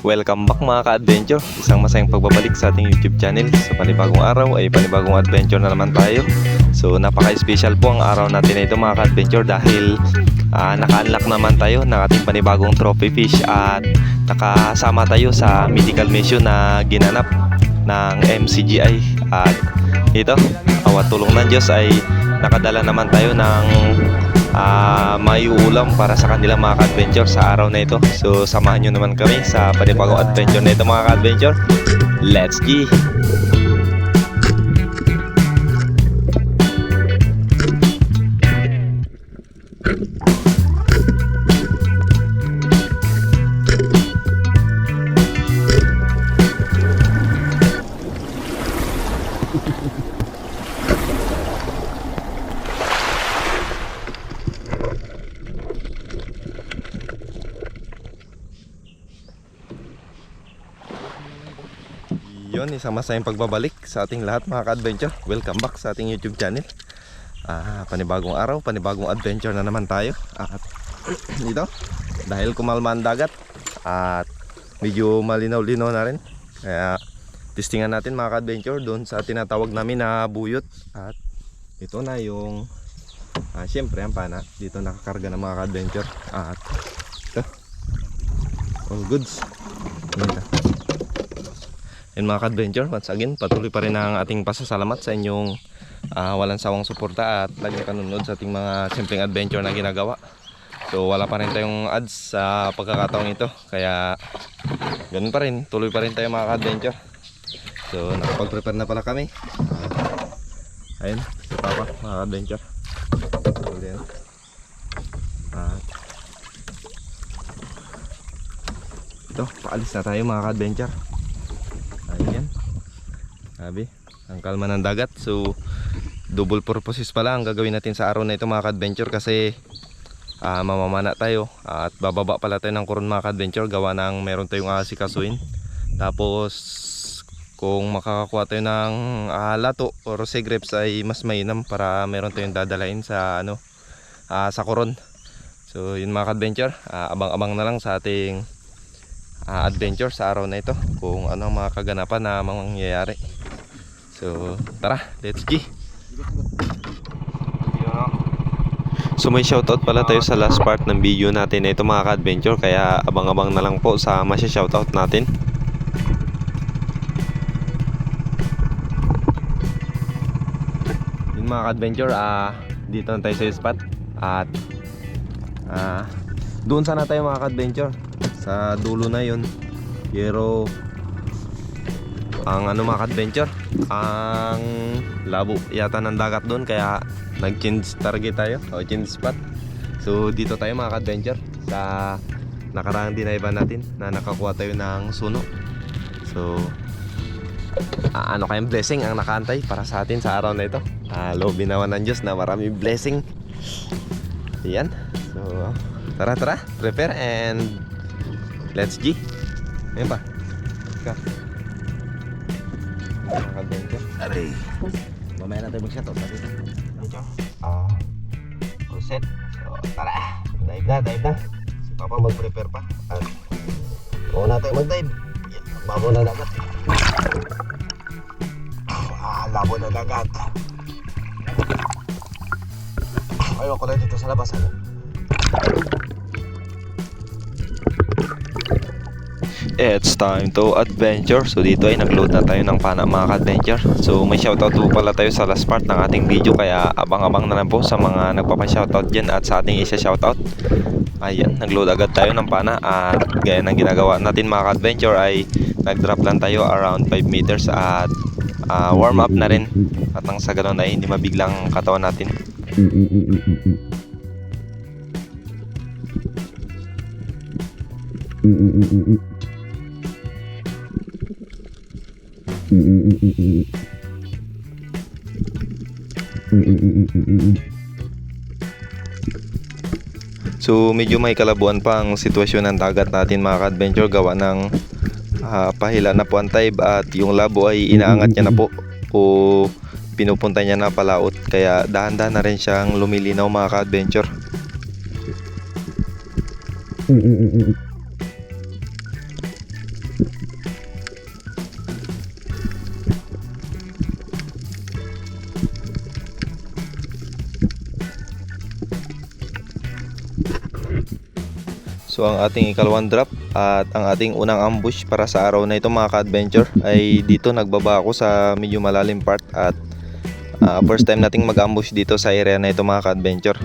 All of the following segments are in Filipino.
Welcome back mga ka-adventure. Isang masayang pagbabalik sa ating YouTube channel. Sa panibagong araw ay panibagong adventure na naman tayo. So napaka-special po ang araw natin na ito mga ka-adventure dahil naka-unlock naman tayo ng ating panibagong trophy fish at nakasama tayo sa medical mission na ginanap ng MCGI. At ito, awat tulong ng Diyos ay nakadala naman tayo ng may ulam para sa kanilang mga ka-adventure sa araw na ito. So samahan nyo naman kami sa panibagong adventure na ito mga ka-adventure. Let's go! Yun, isang masayang pagbabalik sa ating lahat mga ka-adventure. Welcome back sa ating YouTube channel. Panibagong araw, panibagong adventure na naman tayo. At dito, dahil kumalma ang dagat at medyo malinaw-linaw na rin, kaya testingan natin mga ka-adventure doon sa tinatawag namin na buyot. At ito na yung syempre ang pana dito nakakarga ng mga ka-adventure. At ito, all goods. Yan mga ka-adventure, once again patuloy pa rin ang ating pasasalamat sa inyong walang sawang suporta at laging kanunod sa ating mga simpleng adventure na ginagawa. So wala pa rin tayong ads sa pagkakataong ito, kaya ganun pa rin, tuloy pa rin tayo mga ka-adventure. So nakapag-prepare na pala kami. Ayun, si Papa mga ka-adventure. Ito, paalis na tayo mga ka-adventure. Ayan, sabi, ang kalma ng dagat. So double purposes pala ang gagawin natin sa araw na ito mga ka-adventure, kasi mamamana tayo at bababa pala tayo ng Coron mga ka-adventure, gawa ng meron tayong asikasuin. Tapos kung makakakuha tayo ng lato or sea grapes ay mas mainam para meron tayong dadalain sa sa Coron. So yun mga ka-adventure, abang-abang na lang sa ating adventure sa araw na ito kung ano ang mga kaganapan na mangyayari. So tara, let's go. So may shoutout pala tayo sa last part ng video natin na ito mga ka-adventure, kaya abang-abang na lang po sa masya-shoutout natin. Yun mga ka-adventure, dito na tayo sa spot at doon sana tayo mga ka-adventure sa dulo na yun, pero ang mga ka-adventure, ang labo yata ng dagat doon, kaya nag-change target tayo o change spot. So dito tayo mga ka-adventure sa nakaraang dinaiban natin na nakakuha tayo ng suno. So kayang blessing ang nakaantay para sa atin sa araw na ito. Loob binawan ng Diyos na marami blessing. Ayan, so tara, prepare and let's go. Ayan pa. Ka. Nakabengke. Aray. Mamaya na tayo mag-shoutout sa dito. All set. So tara. Dive na. Si Papa mag-prepare pa. At na tayo mag-dive. Babaw na dagat. Labo na dagat. Ayoko na dito sa labas. It's time to adventure. So dito ay nagload na tayo ng pana mga ka-adventure. So may shoutout po pala tayo sa last part ng ating video, kaya abang-abang na lang po sa mga nagpapa-shoutout dyan at sa ating isa-shoutout. Ayan, nagload agad tayo ng pana at gaya ng ginagawa natin mga ka-adventure ay nag-drop lang tayo around 5 meters at warm up na rin, at nang sa ganun ay hindi mabiglang katawan natin. So medyo may kalabuan pa ang sitwasyon ng dagat natin mga ka-adventure, gawa ng pahila na po ang tide at yung labo ay inaangat niya na po o pinupunta niya na palaot, kaya dahan-dahan na rin siyang lumilinaw mga ka-adventure. So ang ating ikalawang drop at ang ating unang ambush para sa araw na ito mga ka-adventure ay dito nagbaba ako sa medyo malalim part at first time nating mag-ambush dito sa area na ito mga ka-adventure.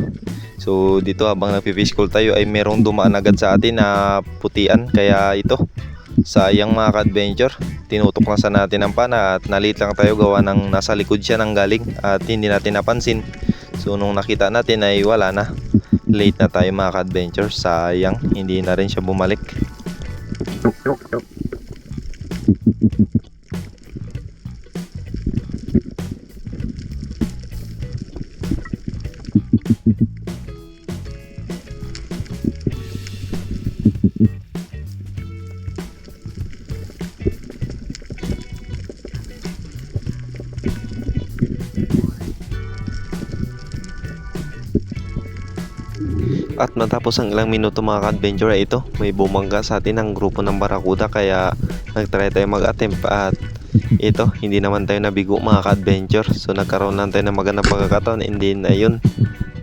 So dito habang nagpifish call tayo ay merong dumaan agad sa atin na putian, kaya ito sayang mga ka-adventure, tinutok lang sa natin ang pana at nalit lang tayo gawa ng nasa likod siya nang galing at hindi natin napansin. So nung nakita natin ay wala na, late na tayo mga ka-adventure, sayang hindi na rin siya bumalik. At matapos ang ilang minuto mga ka-adventure ay ito, may bumangga sa atin ang grupo ng Barracuda, kaya nagtry tayo mag-attempt at ito, hindi naman tayo nabigo mga ka-adventure. So nagkaroon lang tayo ng magandang pagkakataon, and then ayun,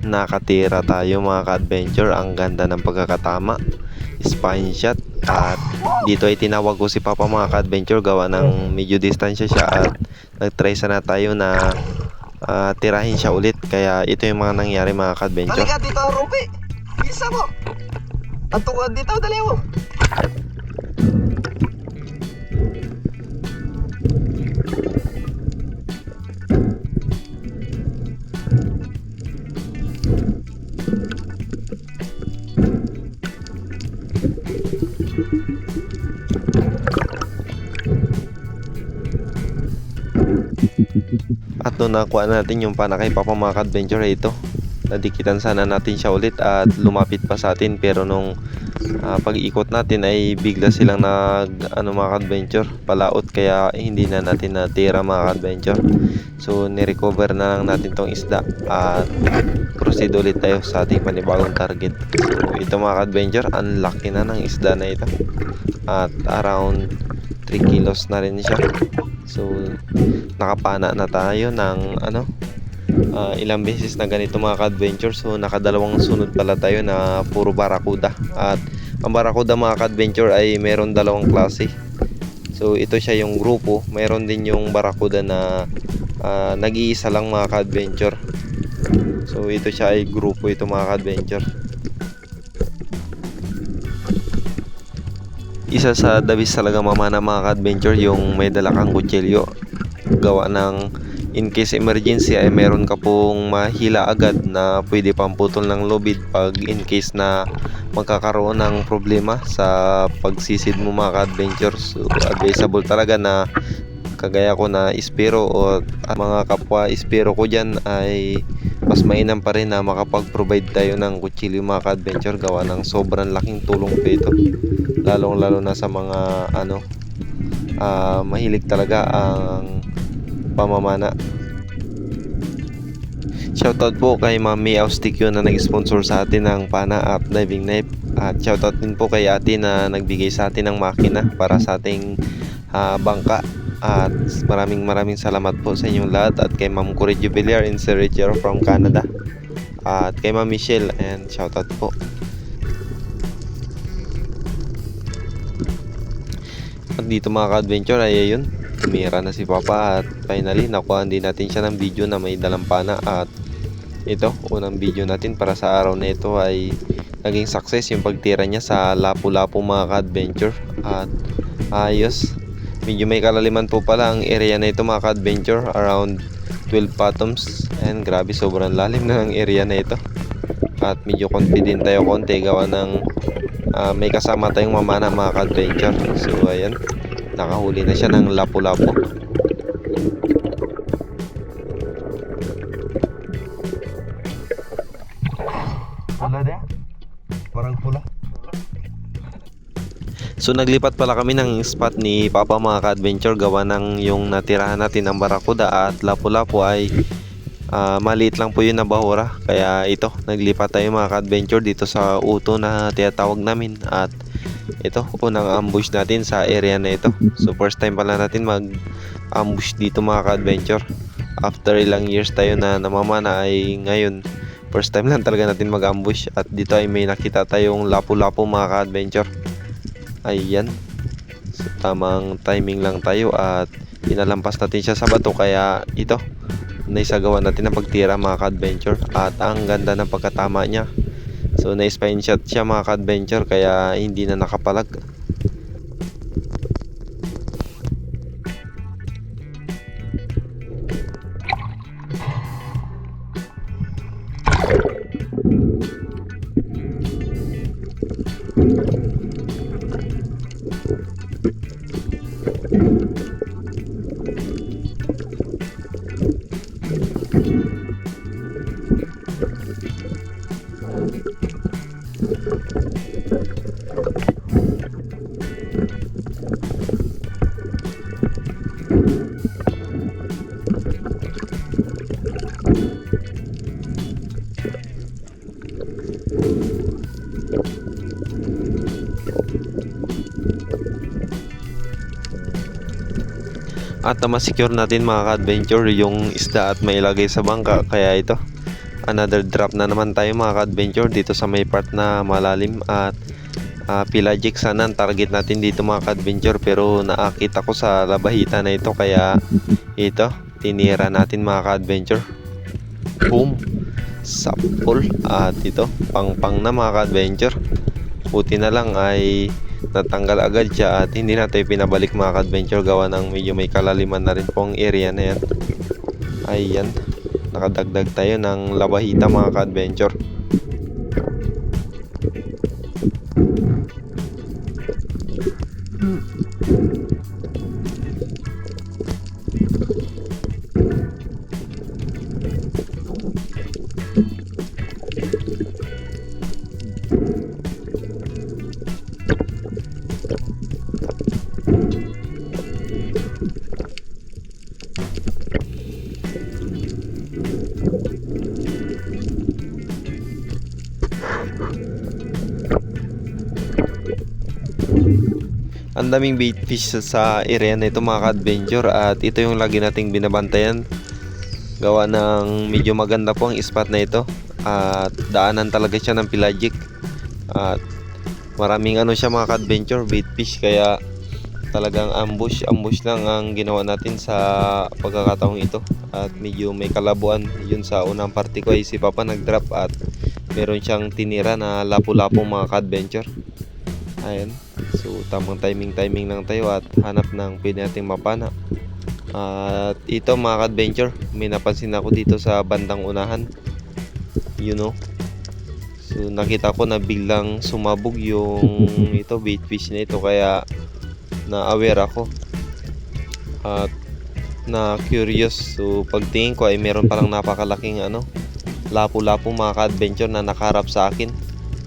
nakatira tayo mga ka-adventure. Ang ganda ng pagkakatama, spine shot, at dito ay tinawag ko si Papa mga ka-adventure gawa ng medyo distansya siya at nagtry sana tayo na tirahin siya ulit, kaya ito yung mga nangyari mga ka-adventure. Halika dito, Rupi! Bisa mo! Ang tungkod dito, dali mo! At nung nakuha natin yung pana kay Papa mga ka-adventure ay ito, nadikitan sana natin siya ulit at lumapit pa sa atin, pero nung pag-ikot natin ay bigla silang mga ka-adventure palaot, kaya hindi na natin natira mga ka-adventure. So nirecover na lang natin tong isda at proceed ulit tayo sa ating panibagong target. So ito mga ka-adventure, ang laki na ng isda na ito at around 3 kilos na rin siya. So nakapana na tayo ng ilang beses na ganito mga ka-adventure. So nakadalawang sunod pala tayo na puro Barracuda, at ang Barracuda mga ka-adventure ay meron dalawang klase. So ito siya yung grupo, meron din yung Barracuda na nag-iisa lang mga ka-adventure. So ito siya ay grupo, ito mga ka-adventure. Isa sa dabis talaga mamana mga ka-adventure yung may dala kang kutsilyo, gawa ng in case emergency ay meron ka pong mahila agad na pwede pang putol ng lubid pag in case na magkakaroon ng problema sa pagsisid mo mga ka-adventure. So advisable talaga na kagaya ko na ispero o mga kapwa ispero ko dyan ay mas mainam pa rin na makapag-provide tayo ng kutsilyo mga ka-adventure, gawa ng sobrang laking tulong po ito, lalong lalo na sa mga mahilig talaga ang pamamana. Shoutout po kay Mami Austikyo na nag-sponsor sa atin ng pana at diving knife, at shoutout din po kay ate na nagbigay sa atin ng makina para sa ating bangka. At maraming salamat po sa inyong lahat, at kay Ma'am Corey Jubiliar and Sir Richard from Canada, at kay Ma'am Michelle, and shoutout po. At dito mga ka-adventure ay ayun, tumira na si Papa at finally nakuha din natin siya ng video na may dalang pana. At ito, unang video natin para sa araw na ito ay naging success yung pagtira niya sa Lapu-Lapu mga ka-adventure. At ayos, medyo may kalaliman po pala ang area na ito mga ka-adventure, around 12 fathoms, and grabe sobrang lalim na ang area na ito. At medyo confident tayo konti gawa ng may kasama tayong mamana mga ka-adventure. So ayan, nakahuli na siya ng Lapu-Lapu. Pula din? Parang pula. So naglipat pala kami ng spot ni Papa mga ka-adventure, gawa ng yung natirahan natin ng Barracuda at Lapu-Lapu ay maliit lang po yun na bahura, kaya ito naglipat tayo mga ka-adventure dito sa uto na tinatawag namin. At ito, unang ambush natin sa area na ito. So first time pala natin mag-ambush dito mga ka-adventure. After ilang years tayo na namamana ay ngayon first time lang talaga natin mag-ambush. At dito ay may nakita tayong lapu-lapu mga ka-adventure. Ayan. So tamang timing lang tayo at inalampas natin siya sa bato, kaya ito naisagawa natin ang pagtira mga ka-adventure. At ang ganda ng pagkatama niya. So na-spine shot siya mga ka-adventure, kaya hindi na nakapalag. At ma-secure natin mga ka-adventure yung isda at mailagay sa bangka, kaya ito another drop na naman tayo mga ka-adventure dito sa may part na malalim. At pelagic sana ang target natin dito mga ka-adventure, pero naakita ko sa labahita na ito, kaya ito tinira natin mga ka-adventure. Boom, sapol. At ito pang na mga ka-adventure, buti na lang ay natanggal agad siya at hindi na tayo pinabalik mga ka-adventure, gawa ng medyo may kalaliman na rin pong area na yan. Ayan, nakadagdag tayo ng labahita mga ka-adventure. Ang daming bait fish sa area na ito mga ka-adventure, at ito yung lagi nating binabantayan, gawa ng medyo maganda po ang spot na ito at daanan talaga siya ng pelagic. At maraming ano siya mga ka-adventure, bait fish, kaya talagang ambush lang ang ginawa natin sa pagkakataong ito. At medyo may kalabuan yun sa unang parte ko ay si Papa nag-drop at meron siyang tinira na lapu-lapu mga ka-adventure. Ayan, so tamang timing lang tayo at hanap ng pwede nating mapana. At ito mga ka-adventure, may napansin ako dito sa bandang unahan, so nakita ko na biglang sumabog yung ito bait fish na ito, kaya na-aware ako at na curious. So pagtingin ko ay meron palang napakalaking lapu-lapu mga ka-adventure na nakaharap sa akin.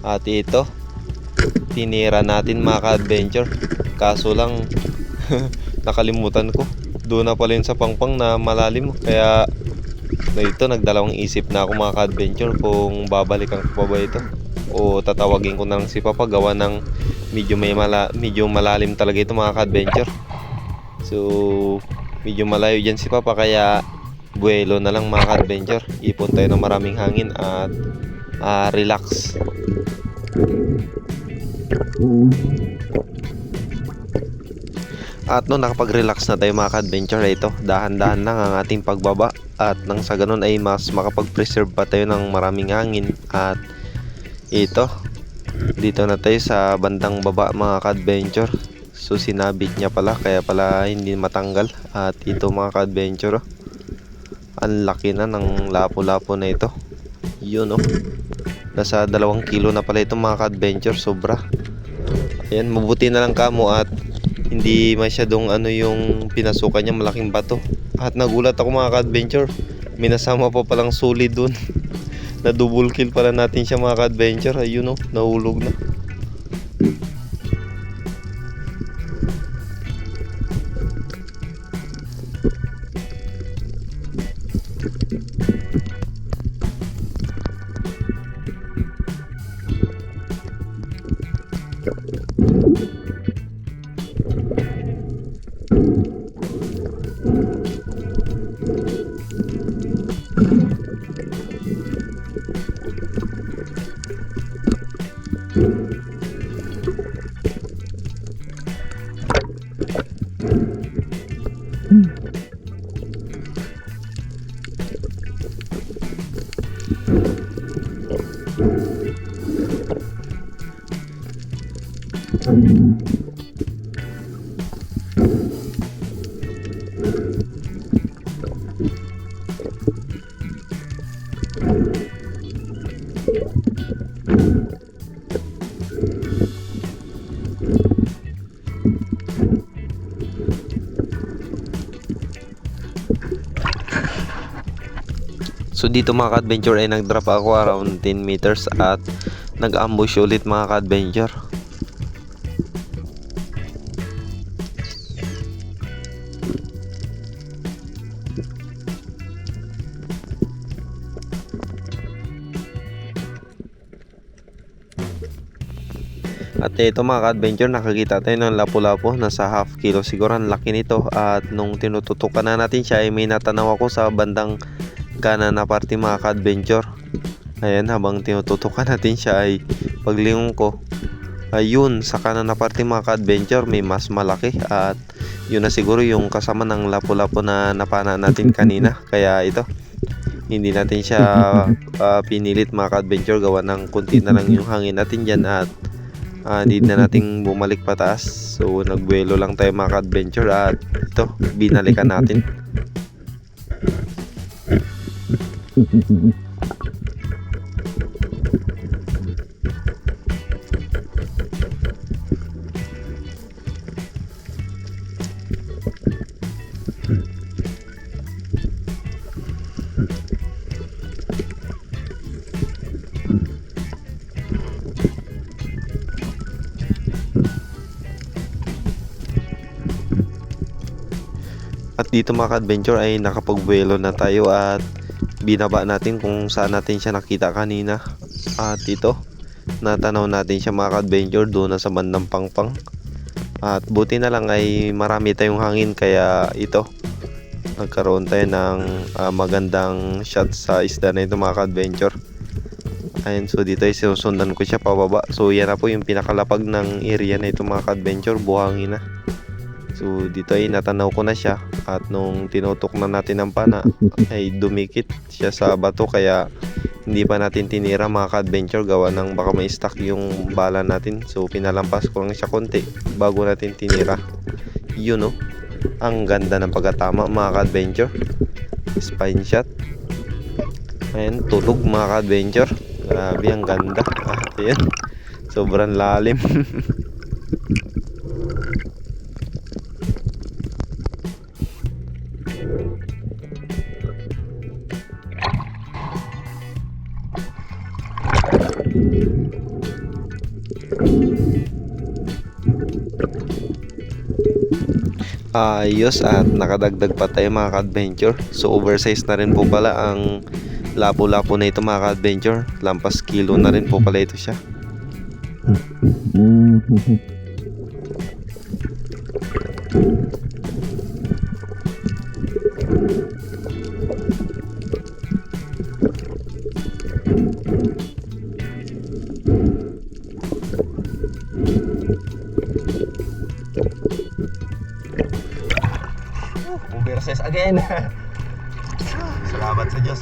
At ito tinira natin mga ka-adventure, kaso lang nakalimutan ko, doon na pala yun sa pangpang na malalim, kaya ito nagdalawang isip na ako mga ka-adventure kung babalikan ko pa ba ito o tatawagin ko na lang si Papa, gawa ng medyo malalim talaga ito mga ka-adventure. So medyo malayo dyan si Papa, kaya buwelo na lang mga ka-adventure, ipon tayo ng maraming hangin at relax. At nung nakapag-relax na tayo mga ka-adventure, ito dahan-dahan lang ang ating pagbaba, at nang sa ganun ay mas makapag-preserve pa tayo ng maraming hangin. At ito dito na tayo sa bandang baba mga ka-adventure. So sinabit niya pala, kaya pala hindi matanggal. At ito mga ka-adventure, ang laki na ng lapu-lapu na ito. Yun nasa 2 kilo na pala ito mga ka-adventure, sobra. Ayan, mabuti na lang kamo at hindi masyadong yung pinasukan niya, malaking bato. At nagulat ako mga ka-adventure, may nasama pa palang solid dun. Na double kill pala natin siya mga ka-adventure. Ayun nahulog na. So dito mga ka-adventure ay nag-drop ako around 10 meters at nag-ambush ulit mga ka-adventure. At ito mga ka-adventure, nakakita tayo ng lapu-lapu, nasa half kilo siguro, ang laki nito. At nung tinututukan na natin siya ay may natanaw ako sa bandang kanan na parte mga ka-adventure. Ayan, habang tinututukan natin siya ay paglingon ko, ayun sa kanan na parte mga ka-adventure may mas malaki. At yun na siguro yung kasama ng lapu-lapu na napana natin kanina. Kaya ito, hindi natin siya pinilit mga ka-adventure, gawa ng kunti na lang yung hangin natin dyan at hindi na nating bumalik pataas. So nagbuelo lang tayo mga ka-adventure at ito, binalikan natin. At dito mga ka-adventure ay nakapagbuelo na tayo at binaba natin kung saan natin siya nakita kanina. At ito, natanaw natin siya mga ka-adventure doon na sa bandang Pangpang. At buti na lang ay marami tayong hangin, kaya ito, nagkaroon tayo ng magandang shot sa isda na ito mga ka-adventure. Ayun, so dito ay sinusundan ko siya pababa. So yan na po yung pinakalapag ng area na ito mga ka-adventure, buhangin na. So dito ay natanaw ko na siya at nung tinutok na natin ang pana ay dumikit siya sa bato, kaya hindi pa natin tinira mga ka-adventure, gawa ng baka may stuck yung bala natin. So pinalampas ko lang siya konti bago natin tinira. Yun oh, ang ganda ng pagkatama mga ka-adventure, spine shot. Ayan, tulog mga ka-adventure, grabe ang ganda. Ayan, sobrang lalim. Ayos, at nakadagdag pa tayo mga ka-adventure. So oversize na rin po pala ang lapu-lapu na ito mga ka-adventure, lampas kilo na rin po pala ito siya. Oversize again. Salamat sa Diyos.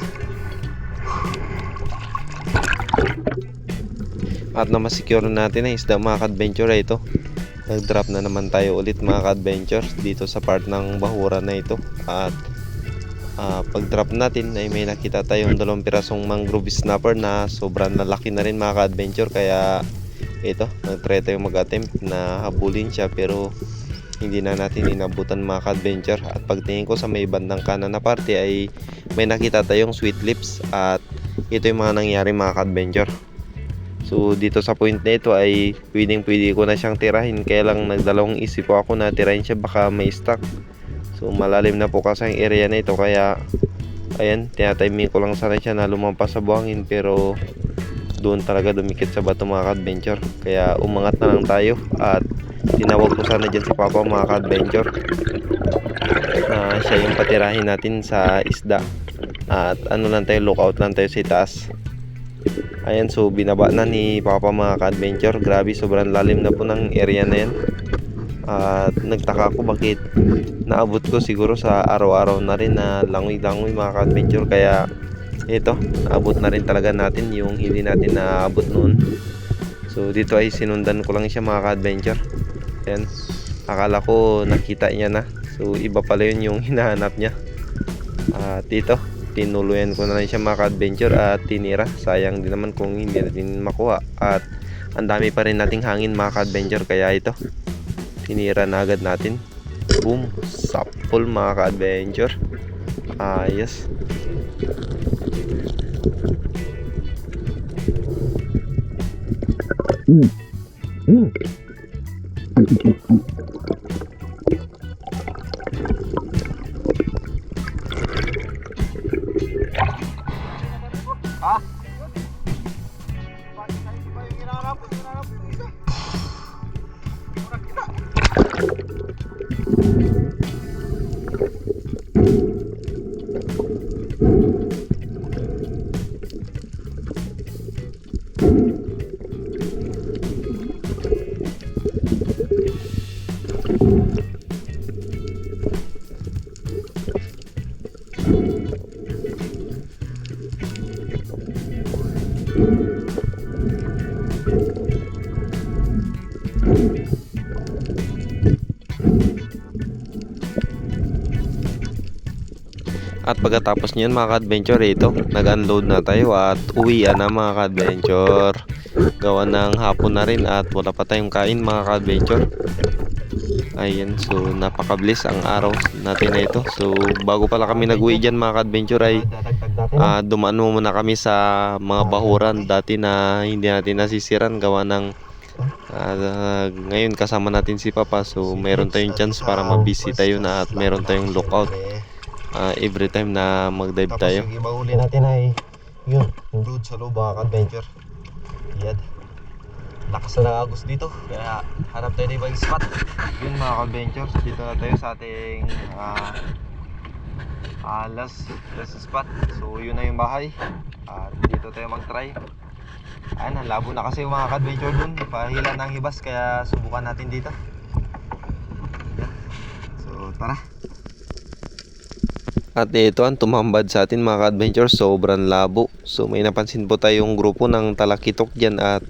At na masecure natin ang isda mga ka-adventure ito. Nag-drop na naman tayo ulit mga ka-adventure dito sa part ng bahura na ito. At pag-drop natin ay may nakita tayong 2 pirasong mangrove snapper na sobrang lalaki na rin mga ka-adventure. Kaya ito, nag-try tayo mag-attempt na habulin siya, pero hindi na natin inabutan mga ka-adventure. At pagtingin ko sa may bandang kanan na parte ay may nakita tayong sweet lips, at ito yung mga nangyari mga ka-adventure. So dito sa point na ito ay pwede ko na siyang tirahin, kaya lang nagdalawang isip po ako na tirahin siya, baka may stuck. So malalim na po kasi ang area na ito, kaya ayan, tinatiming ko lang sana siya na lumampas sa buhangin, pero doon talaga dumikit sa bato mga ka-adventure. Kaya umangat na lang tayo at tinawag ko sana dyan si Papa mga ka-adventure na siya yung patirahin natin sa isda. At ano lang tayo, lookout lang tayo sa itaas. Ayan, so binaba na ni Papa mga ka-adventure. Grabe, sobrang lalim na po ng area na yan. At nagtaka ko bakit naabot ko siguro sa araw-araw na rin na langoy-langoy mga ka-adventure. Kaya ito, naabot na rin talaga natin yung hindi natin naabot noon. So dito ay sinundan ko lang siya mga ka-adventure. Ayan, akala ko nakita niya na. So iba pala yun yung hinahanap niya. At ito, tinuluyan ko na lang siya mga ka-adventure at tinira. Sayang din naman kung hindi natin makuha. At ang dami pa rin nating hangin mga ka-adventure, kaya ito, tinira na agad natin. Boom, sapol mga ka-adventure. Ayos. Ha? At pagkatapos niyan mga ka-adventure, ito, nag-unload na tayo at uwian na mga ka-adventure. Gawa ng hapon na rin at wala pa tayong kain mga ka-adventure. Ayan, so napakabilis ang araw natin na ito. So bago pala kami nag-uwi dyan mga ka-adventure ay dumaan muna kami sa mga bahuran dati na hindi natin nasisiran gawa ng ngayon kasama natin si Papa. So meron tayong chance para mabisi tayo na at meron tayong lookout every time na mag-dive tayo. Tapos yung iba huli natin ay yun, yung dude sa loob mga ka-adventure. Yan. Lakas na ng agos dito. Kaya hanap tayo ng ibang spot. Yun mga ka-adventure, dito na tayo sa ating last spot. So yun na yung bahay at dito tayo mag-try. Ayan, ang labo na kasi yung mga ka-adventure dun, pahila ng hibas, kaya subukan natin dito. Yan. So tara. At ito ang tumambad sa atin mga ka-adventure, sobrang labo. So may napansin po tayong grupo ng talakitok dyan at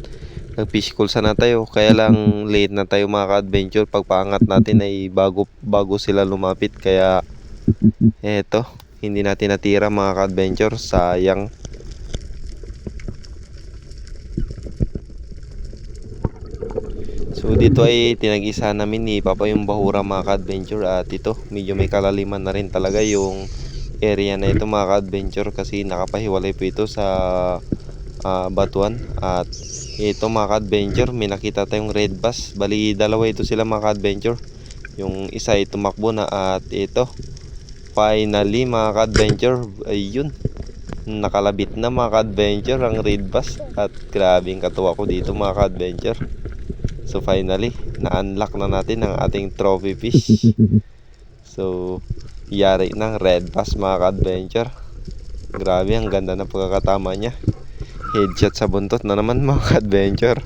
nag-fish call sana tayo. Kaya lang late na tayo mga ka-adventure. Pagpaangat natin ay bago sila lumapit. Kaya eto, hindi natin natira mga ka-adventure, sayang. So dito ay tinag-isa namin ni Papa yung bahura mga ka-adventure. At ito, medyo may kalaliman na rin talaga yung area na ito mga ka-adventure, kasi nakapahiwalay po ito sa batuan. At ito mga ka-adventure, may nakita tayong red bass. Bali dalawa ito sila mga ka-adventure. Yung isa ay tumakbo na at ito, finally mga ka-adventure, ayun, nakalabit na mga ka-adventure ang red bass. At grabing katuwa ko dito mga ka-adventure. So finally, na-unlock na natin ang ating trophy fish. So, yari ng red bass mga ka-adventure. Grabe, ang ganda ng pagkakatama niya. Headshot sa buntot na naman mga ka-adventure.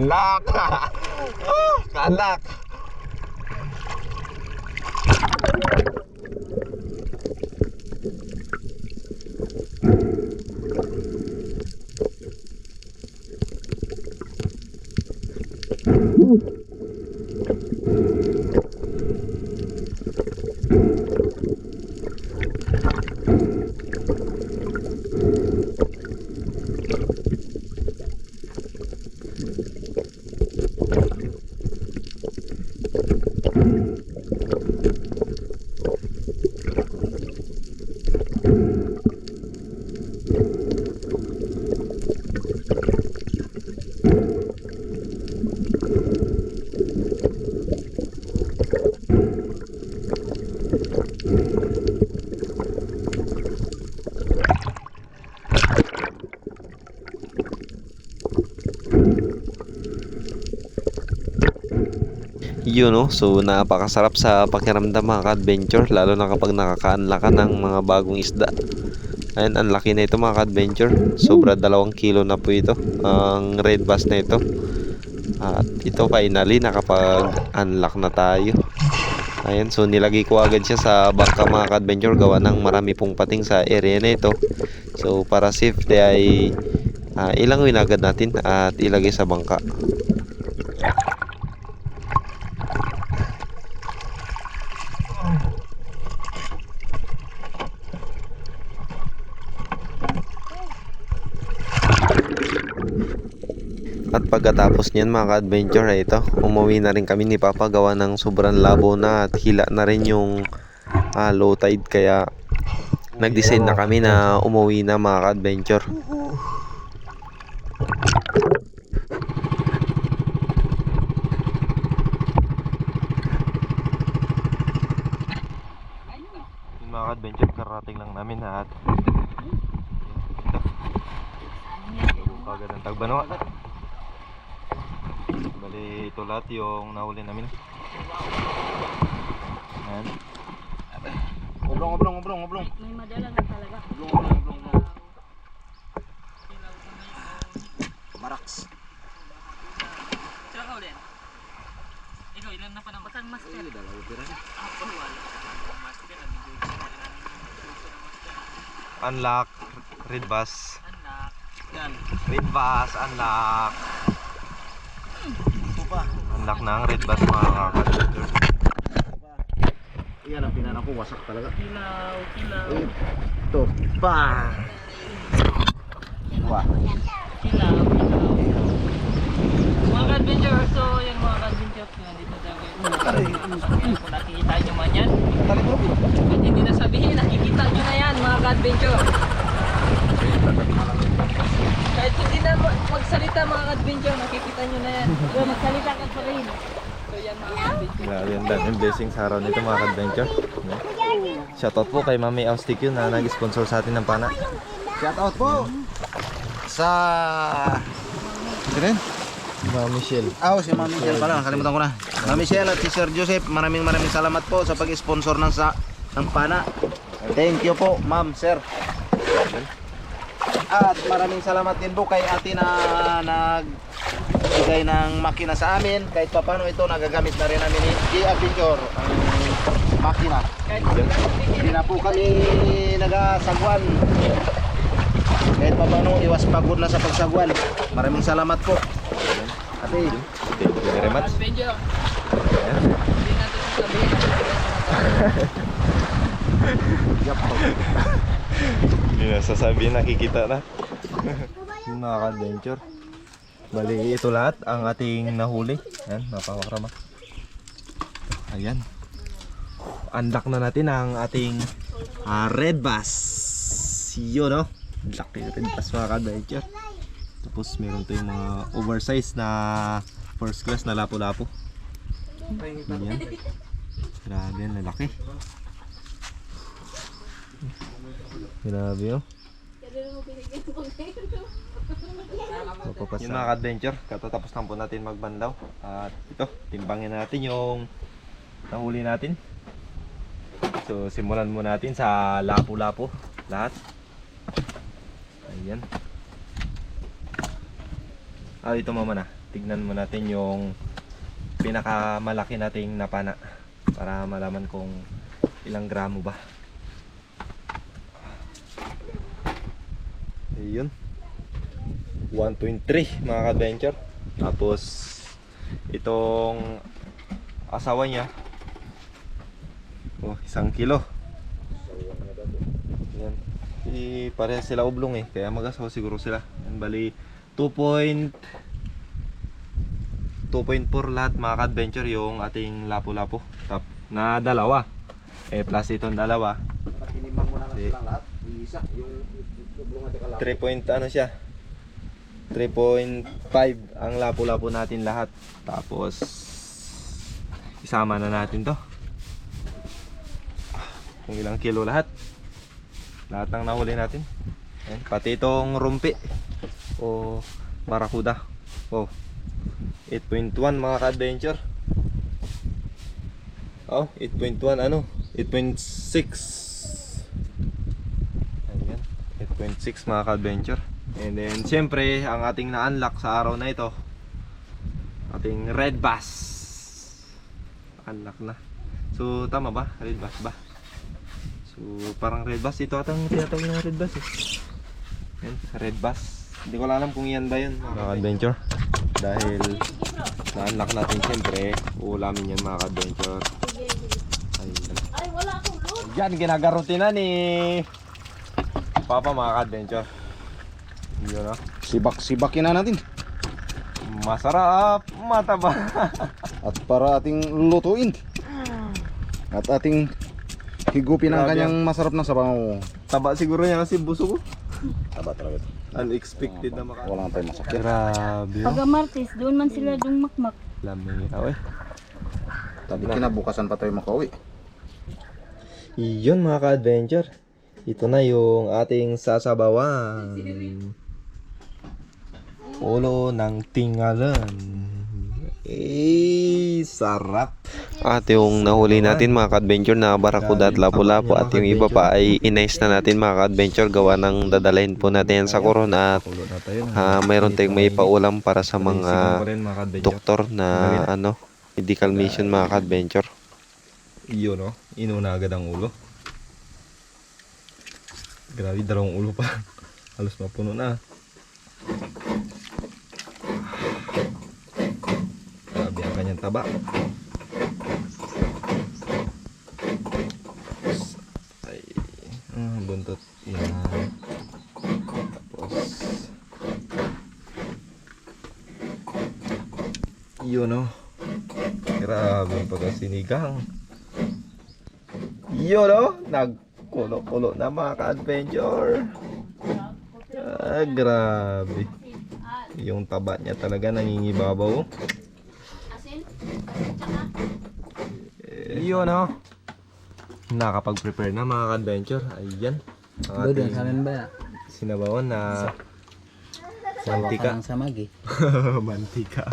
Anak! Anak! Yun no, so napakasarap sa pakiramdam mga ka-adventure, lalo na kapag nakaka-unlock ka ng mga bagong isda. Ayan, ang laki na ito mga ka-adventure, sobra 2 kilo na po ito ang red bass na ito. At ito finally nakapag-unlock na tayo. Ayan, so nilagay ko agad siya sa bangka mga ka-adventure, gawa ng marami pong pating sa area na ito. So para safety ay ilangoy na agad natin at ilagay sa bangka. At pagkatapos niyan mga ka-adventure ay ito, umuwi na rin kami ni Papa gawa ng sobrang labo na at hila na rin yung low tide, kaya nag-decide na kami na umuwi na mga ka-adventure. Yung mga ka-adventure, karating lang namin at kagad ang Tagbanwa. Bali ito lahat yung nahuli namin. Ayan. Oblong. May madala na talaga. Oblong. Maraks. Tsaka ka ulit. Ikaw, ilan na pa naman? Bakang master. Dalawa pira na. Ako, wala. Master. Unlock, red bass. Anak. Yan. Red bass, unlock. Ito pa. Unlock na ang red bass mga ka-adventure. Yan ang pinanang ko, wasak talaga. Kilaw. Ito pa. Wah. Kilaw. Mga ka-adventure, so yan mga ka-adventure. Nandito tayo. Kung nakikita nyo man yan. At hindi na sabihin, nakikita nyo na yan mga ka-adventure. Kahit hindi na magsalita mga ka-adventure, nakikita nyo na yan. So magsalita ka pa rin. So yan mga ka-adventure. Grabe ang daming blessing sa araw nito mga ka-adventure. Shoutout po kay Mami Austik yun na nag-sponsor sa atin ng pana. Shout out po sa Sino? Ma'am Michelle. Si Ma'am Michelle pala, nakalimutan ko na. Ma'am Michelle at si Sir Joseph, maraming salamat po sa pag-sponsor ng pana. Thank you po, Ma'am, Sir. At maraming salamat din po kay ate na nagbigay ng makina sa amin. Kahit pa paano ito, nagagamit na rin namin ni G-Adventure ang makina. Kahit Hindi na po kami nagasagwan. Kahit pa paano, iwas pagod na sa pagsagwan. Maraming salamat po. Ate, Thank you very much. adventure. Hindi natin sabihin. Hindi na sasabihin, nakikita na. Yung mga ka-adventure. Bali ito lahat ang ating nahuli. Ayan, napakarama. Ayan. Unlock na natin ang ating red bass. yun, no? Laki red bass mga ka-adventure. Tapos meron to yung mga oversized na first class na lapo-lapo. Ayan. Grabe yan, lalaki. Grabe yun. Yung mga ka-adventure, katatapos lang po natin magbandaw. At ito, timbangin natin yung nahuli natin. So simulan mo natin sa lapo-lapo lahat. Ayan. Ito mama na. Tignan mo natin yung pinakamalaki nating napana para malaman kung ilang gramo ba. Ayun. 1.3 mga ka-adventure. Tapos itong asawa niya, 1 kilo. Yan. Parehas sila oblong kaya mag-asawa siguro sila. Yan, bali 2.4 lahat mga ka-adventure yung ating lapo-lapo. Na dalawa. Plus itong dalawa. Patinimbang mo na lang lahat. Isa yung oblong at kalapot. 3 point ano siya, 3.5 ang lapo-lapo natin lahat. Tapos isama na natin to kung ilang kilo lahat ng nahuli natin. Ayan, pati itong rumpi o barakuda. 8.1 mga ka-adventure. 8.1 ano, 8.6. Ayan, 8.6 mga ka-adventure. And then siyempre ang ating na-unlock sa araw na ito, ating red bass. Unlock na. So tama ba? Red bass ba? So parang red bass. Ito atang tinatawag ng red bass Yan, red bass. Hindi ko alam kung yan ba yun mga ka-adventure. Dahil Na-unlock natin siyempre. Uulamin yan mga ka-adventure. Ayun. Ay, wala akong load. Yan, ginagarutina ni Papa mga ka-adventure. Yun o. Sibak-sibakin na natin. Masarap, mataba. At para ating lutuin. At ating higupin ang Grabe kanyang masarap na sabaw. Taba siguro niya kasi busog ko. Taba talaga ito. Unexpected na Wala nang tayo masakit. Grabe oh. Pag Martes, doon man sila dumakmak. Lamig away. Tabi kinabukasan pa tayo makauwi. Iyon mga ka-adventure. Ito na yung ating sasabawan. Ulo ng tingalan. Sarap. At yung nahuli natin mga ka-adventure na barakuda at lapu-lapu at yung iba pa ay inayos na natin mga ka-adventure gawa ng dadalhin po natin yan sa koron at Ulo na tayo. mayroon tayong may paulam para sa Sigaw mga pa rin, mga ka-adventure. doktor na medical mission mga ka-adventure. Iyon no, inuna agad ang ulo. Grabe, dalawang ulo pa. Halos mapuno na. Grabe ang kanyang taba. Ay, buntot. Yan. Tapos, yun no. Grabe ang pagkasinigang. Yun no, nagkulo-kulo na mga ka-adventure. Grabe. Yung taba niya talaga nangingibabaw. Yun no. Nakapag-prepare na mga ka-adventure. Ayan. Ang ating sinabawan na mantika. Mantika.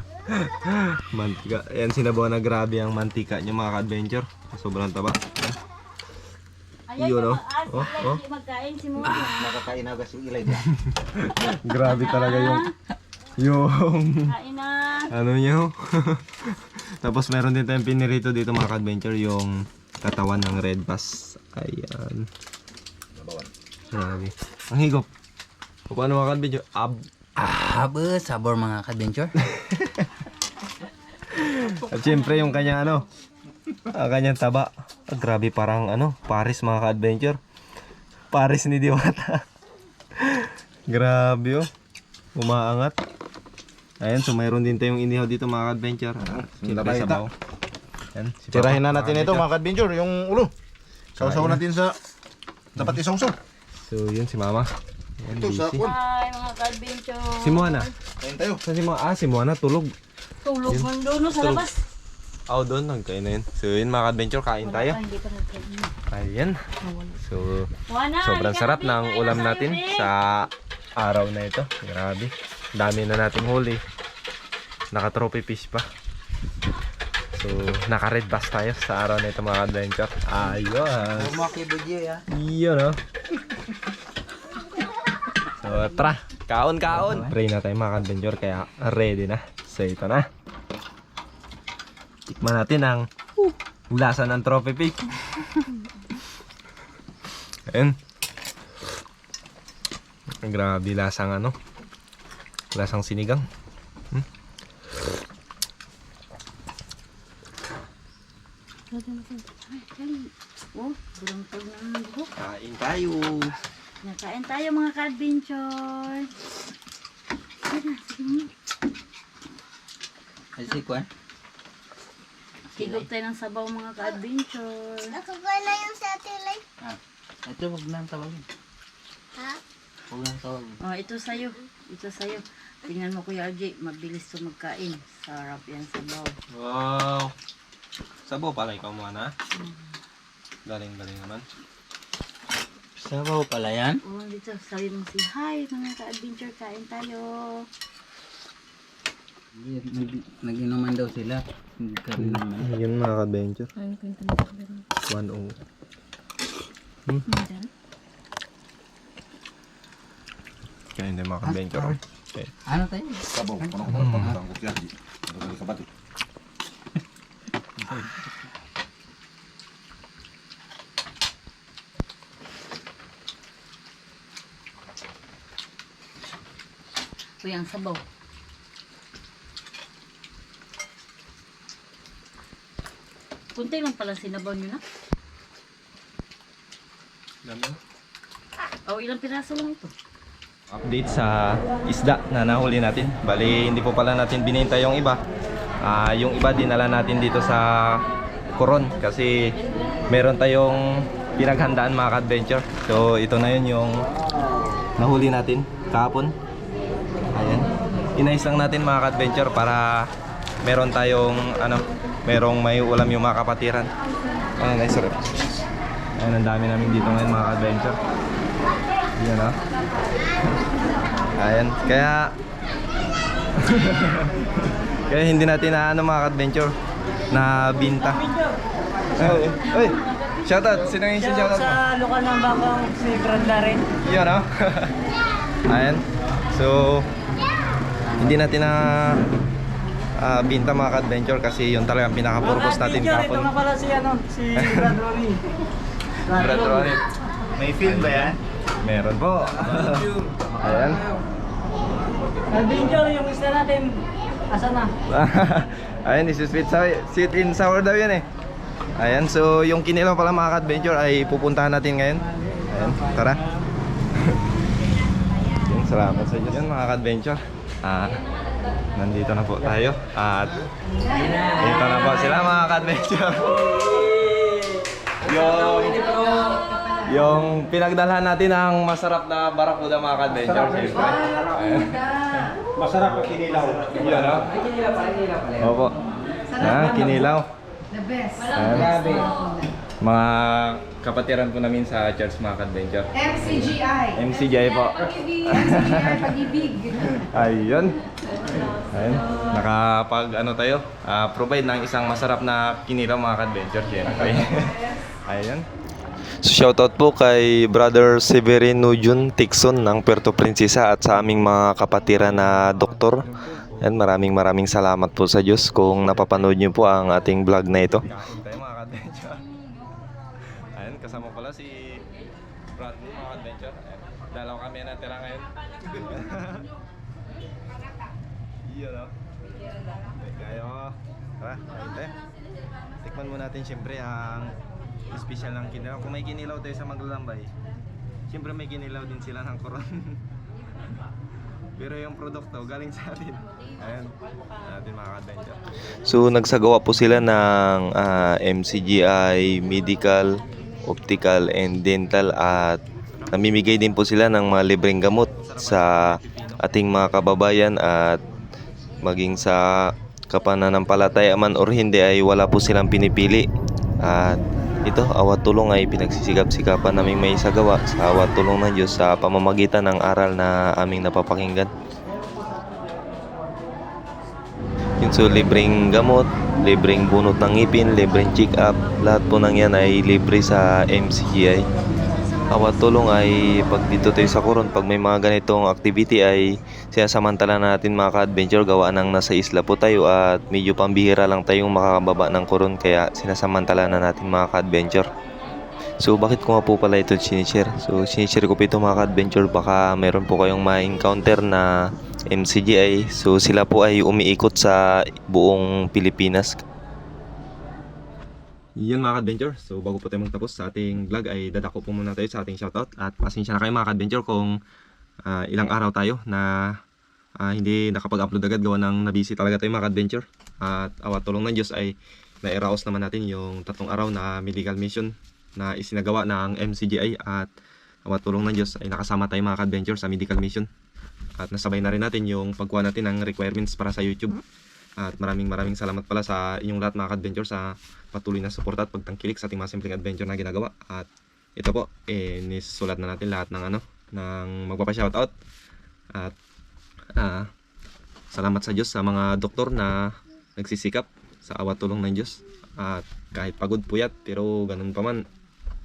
Mantika. Ayan, sinabawan na grabe ang mantika niya mga ka-adventure. Sobrang taba. Yun no. Oh. Magkain si Muna. Nakakain na gas yung ilay niya. Grabe talaga yung Kain na. ano nyo. Tapos meron din tayong pinirito dito mga ka-adventure, yung katawan ng red bass. Ayan. Grabe. Ang higop. O paano mga ka-adventure? Sabor mga ka-adventure. At syempre yung kanya ang kanyang taba. Grabe, parang Paris mga ka-adventure. Paris ni Diwata. Grabe oh. Umaangat. Ayan, so mayroon din tayong inihaw dito mga ka-adventure. Siyempre Labayta. sabaw. Ayan, si Tirahin Papa, na natin mga ito ka-adventure. mga ka-adventure, yung ulo. Sausaw Kain. natin sa dapat isawsaw. So yun si Mama. Ayan, Ito sa busy. kun. Hi mga ka-adventure. Si Moana. Kain tayo. Saan si Moana? Si Moana tulog. Tulog Yun. man doon no, sa Tulog. labas. Doon, nagkain na yun. So yun mga ka-adventure, kain tayo. Wala pa, hindi pa nagkain. Ayan. So Juana, sobrang halika sarap na, ng kain ulam na natin tayo, eh. sa araw na ito. Grabe. Dami na nating huli. Naka-trophy fish pa. So naka-red bass tayo sa araw na ito mga adventure. Ayos. Yun oh. So tara, kaon-kaon. Pray na tayo mga adventure kaya ready na. So ito na. Tikman natin ang lasa ng trophy fish. Ayun. Grabe lasang lasang sinigang. Oh, burang-tag na ang buhok. Kain tayo. Nakain tayo mga ka-adventure. Sige na, sige na. Kasi kuan. Higop tayo ng sabaw mga ka-adventure. Nakagala yung satellite. Ito wag nang tawagin. Ha? Wag nang tawagin. Oh, ito sa'yo. Ito sa'yo. Tingnan mo Kuya RJ, mabilis to magkain. Sarap yan sabaw. Wow. Sabaw pala ikaw mo na. Galing-galing naman. Sabaw pala yan. Oh, dito sabi mo si hi mga ka-adventure, kain tayo. Nag-inuman daw sila. Nagkaroon naman. Yun mga ka-adventure. 1-0. Kain din mga ka-adventure. Okay. Ano tayo? Sabaw, panong siya. Dagali kabati. Uy, ang sabaw. Kunti lang pala sinabaw nyo na. O, ilang piraso lang ito? Update sa isda na nahuli natin. Bali, hindi po pala natin bininta yung iba. Yung iba dinala natin dito sa Coron kasi meron tayong pinaghandaan mga ka-adventure. So ito na yun yung nahuli natin kahapon. Ayan. Inayos lang natin mga ka-adventure para meron tayong merong may ulam yung mga kapatiran. Ayan, nice rep. Ayan, ang dami namin dito ngayon mga ka-adventure. Yan o. Ayan, kaya kaya hindi natin na mga ka-adventure na binta. Ay, shoutout. Sino yung shoutout mo? Sa lokal ng bakang si Branda rin. Yun o. Ayan. So hindi natin na binta mga ka-adventure kasi yun talagang pinaka-purpose natin kapon. Ito nga pala si Brad Ronnie. Brad Ronnie. May film ba yan? Meron po. Ayan. Adventure yung isda natin. Asa na? Ayan, this is sweet and sour daw yan eh. Ayan, so yung kinilaw pala mga ka-adventure ay pupuntahan natin ngayon. Ayan, tara. Yan, salamat sa Diyos. Yan mga ka-adventure. Nandito na po tayo. At dito na po sila mga ka-adventure. Yung pinagdalhan natin ang masarap na barakuda mga ka-adventure. Ayan. Masarap ang kinilaw. Yun o. Opo. Kinilaw. The best. Ayan. Mga kapatiran po namin sa church mga ka-adventure. MCGI. MCGI po. MCGI, pag-ibig. Ayun. Ayun. Nakapag tayo, provide ng isang masarap na kinilaw mga ka-adventure. Siyempre. Ayun. So shoutout po kay Brother Severino Jun Tixon ng Puerto Princesa at sa aming mga kapatiran na doktor. Yan, maraming salamat po sa Diyos kung napapanood niyo po ang ating vlog na ito. Kain tayo mga ka-adventure. Ayun, kasama pala si Bradley mga ka-adventure. Ayun. Dalaw kami natira ngayon. Yun o. Kayo. Tara, kain tayo. Tikman mo natin siyempre ang special ng kinilaw. Kung may kinilaw tayo sa Maglalambay, siyempre may kinilaw din sila ng Coron. Pero yung produkto galing sa atin. Ayan, natin mga ka-adventure. So nagsagawa po sila ng MCGI, medical, optical and dental at namimigay din po sila ng mga libreng gamot sa ating mga kababayan at maging sa kapananampalataya man or hindi ay wala po silang pinipili. At ito, awat tulong ay pinagsisikap-sikapan naming may isagawa sa awat tulong ng Diyos sa pamamagitan ng aral na aming napapakinggan. Yun, so libreng gamot, libreng bunot ng ngipin, libreng check-up, lahat po ng yan ay libre sa MCGI. Awat tulong ay pag dito tayo sa Coron, pag may mga ganitong activity ay sinasamantala natin mga ka-adventure gawa ng nasa isla po tayo at medyo pambihira lang tayong makakababa ng Coron kaya sinasamantala na natin mga ka-adventure. So bakit ko nga po pala ito sinishare? So sinishare ko po ito mga ka-adventure baka meron po kayong ma-encounter na MCGI. So sila po ay umiikot sa buong Pilipinas. Yun mga ka-adventure, so bago po tayo magtapos sa ating vlog ay dadako po muna tayo sa ating shoutout. At pasensya na kayo mga ka-adventure kung ilang araw tayo na hindi nakapag-upload agad gawa ng nabisi talaga tayo mga ka-adventure. At awat tulong ng Diyos ay nairaos naman natin yung 3 araw na medical mission na isinagawa ng MCGI. At awat tulong ng Diyos ay nakasama tayo mga ka-adventure sa medical mission. At nasabay na rin natin yung pagkuha natin ng requirements para sa YouTube. At maraming salamat pala sa inyong lahat mga ka-adventure sa patuloy na suporta at pagtangkilik sa ating mga simpleng adventure na ginagawa. At ito po, nisulat na natin lahat ng ng magpapa-shoutout. At salamat sa Diyos sa mga doktor na nagsisikap sa awat tulong ng Diyos. At kahit pagod puyat, pero ganun pa man,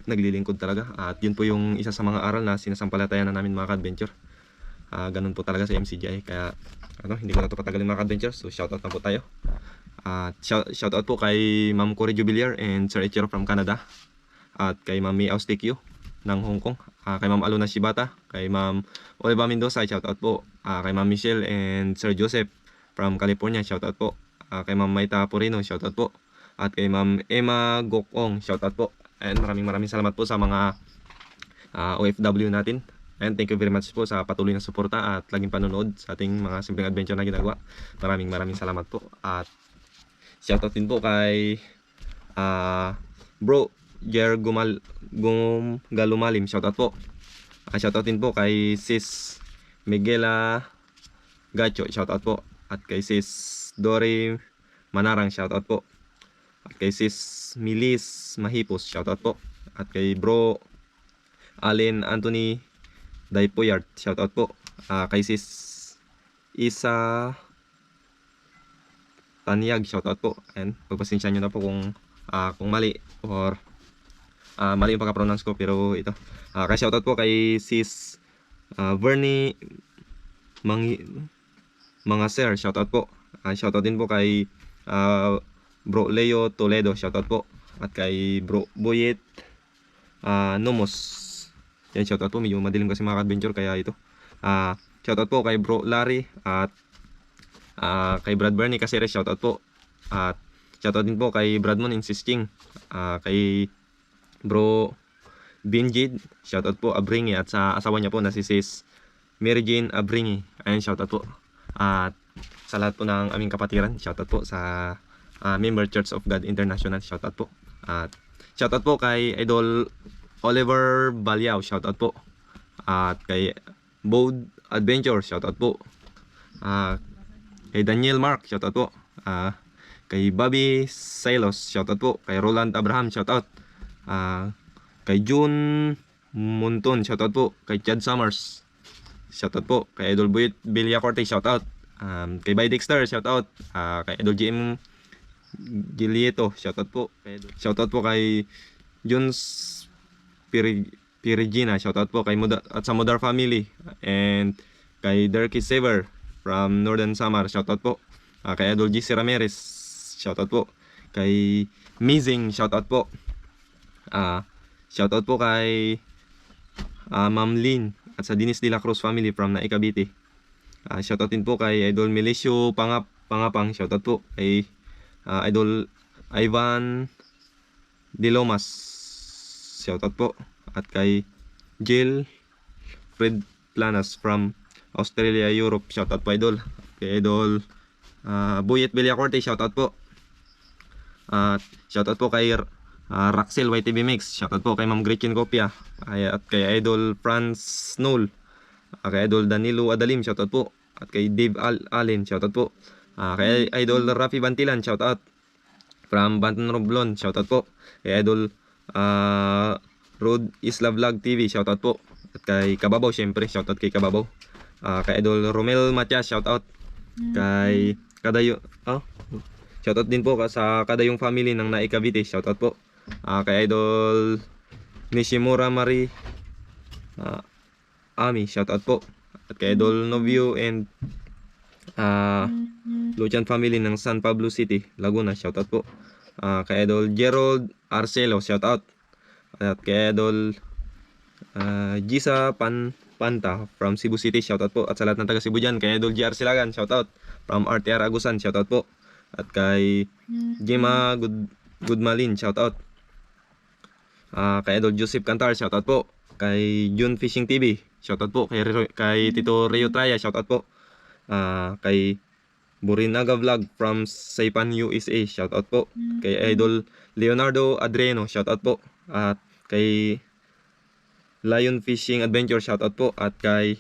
naglilingkod talaga. At yun po yung isa sa mga aral na sinasampalatayan na namin mga ka-adventure. Ganun po talaga sa MCGI. Kaya hindi ko na ito patagalin mga ka-adventure. So shoutout na po tayo. Shoutout po kay Ma'am Corey Jubilier and Sir Echiro from Canada. At kay Ma'am Mi Austikyo ng Hong Kong. Kay Ma'am Aluna Shibata. Kay Ma'am Oliva Mendoza. Shoutout po. Kay Ma'am Michelle and Sir Joseph from California. Shoutout po. Kay Ma'am Maita Porino. Shoutout po. at kay Ma'am Emma Gokong, shoutout po. And maraming salamat po sa mga OFW natin. And thank you very much po sa patuloy na suporta at laging panonood sa ating mga simpleng adventure na ginagawa. Maraming salamat po. At shoutout din po kay Bro Jer Galumalim, shoutout po. Shoutout din po kay Sis Miguela Gacho, shoutout po. At kay Sis Dory Manarang, shoutout po. At kay Sis Milis Mahipos, shoutout po. At kay Bro Allen Anthony Daypoyart, shoutout po. Kay Sis Isa Tanyag, shoutout po. And pagpasensya nyo na po kung mali or mali yung pagka-pronounce ko, pero ito. Kay shoutout po kay Sis Vernie mga sir, shoutout po. Shoutout din po kay Bro Leo Toledo, shoutout po. At kay Bro Boyet Nomos. Yan, shoutout po. Medyo madilim kasi mga adventure kaya ito. Shoutout po kay Bro Larry at kay Brad Bernie Caceres, shoutout po. At shoutout din po kay Bradmon Insisting, kay Bro Binjid, shoutout po Abringi, at sa asawa niya po na si Sis Mary Jane Abringi. Ayan, shoutout po. At sa lahat po ng aming kapatiran, shoutout po sa Member Church of God International, shoutout po. At shoutout po kay Idol Oliver Balyao, shoutout po. At kay Bode Adventure, shoutout po. Kay Daniel Mark, shoutout po. Kay Bobby Silos, shoutout po. Kay Roland Abraham, shoutout. Kay June Munton, shoutout po. Kay Chad Summers, shoutout po. Kay Idol Buyit Villacorte, shoutout. Kay By Dexter, shoutout. Kay Idol GM Gilieto, shoutout po. Shoutout po kay Jones Pirigina, shoutout po kay at sa Modar Family. And kay Derky Saver from Northern Samar, shoutout po. Kay Idol GC Ramirez, shoutout po. Kay Mizing, shoutout po. Shoutout po kay Ma'am Lynn at sa Dinis de la Cruz family from Naika Cavite. Shoutout din po kay Idol Melisio Pangapang, shoutout po. Kay Idol Ivan Dilomas, shoutout po. At kay Jill Fred Planas from Australia, Europe, shoutout po Idol. Kay Idol Boyet Villacorte, shoutout po. At shoutout po kay Raxel YTV Mix, shoutout po kay Ma'am Gretchen Copia. At kay Idol Franz Knoll. Kay Idol Danilo Adalim, shoutout po. At kay Dave Allen, shoutout po. Kay Idol Rafi Bantilan, shoutout from Banton Romblon, shoutout po. Kay Idol Road Isla Vlog TV, shoutout po. At kay Kababaw, syempre, shoutout kay Kababaw. Kay Idol Romel Matias, shoutout. Kay Kadayo, shoutout din po sa Kadayong family ng Naika Cavite, shoutout po. Kay Idol Nishimura Marie Ami, shoutout po. At kay Idol Novio and Luchan family ng San Pablo City, Laguna, shoutout po. Kay Idol Gerald Arcelo, shoutout. At kay Idol Gisa Panta from Cebu City, shoutout po. At sa lahat ng taga Cebu dyan, kay Idol GR Silagan, shoutout. From RTR Agusan, shoutout po. At kay Gemma Goodmalin, shoutout. Kay Idol Joseph Cantar, shoutout po. Kay June Fishing TV, shoutout po. Kay Tito Rio Traya, shoutout po. Kay Burinaga Vlog from Saipan, USA, shoutout po. Kay Idol Leonardo Adreno, shoutout po. At kay Lion Fishing Adventure, shoutout po. At kay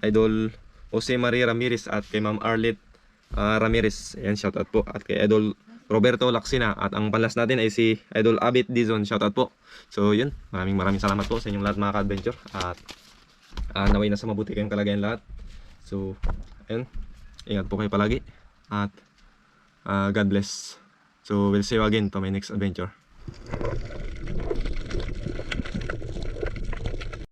Idol Jose Maria Ramirez at kay Ma'am Arlet Ramirez, ayan, shoutout po. At kay Idol Roberto Laksina. At ang panlas natin ay si Idol Abit Dizon, shoutout po. So yun, maraming salamat po sa inyong lahat mga ka-adventure. At naway nasa mabuti kayong kalagayan lahat. So ayun, ingat po kayo palagi. At God bless. So we'll see you again to my next adventure.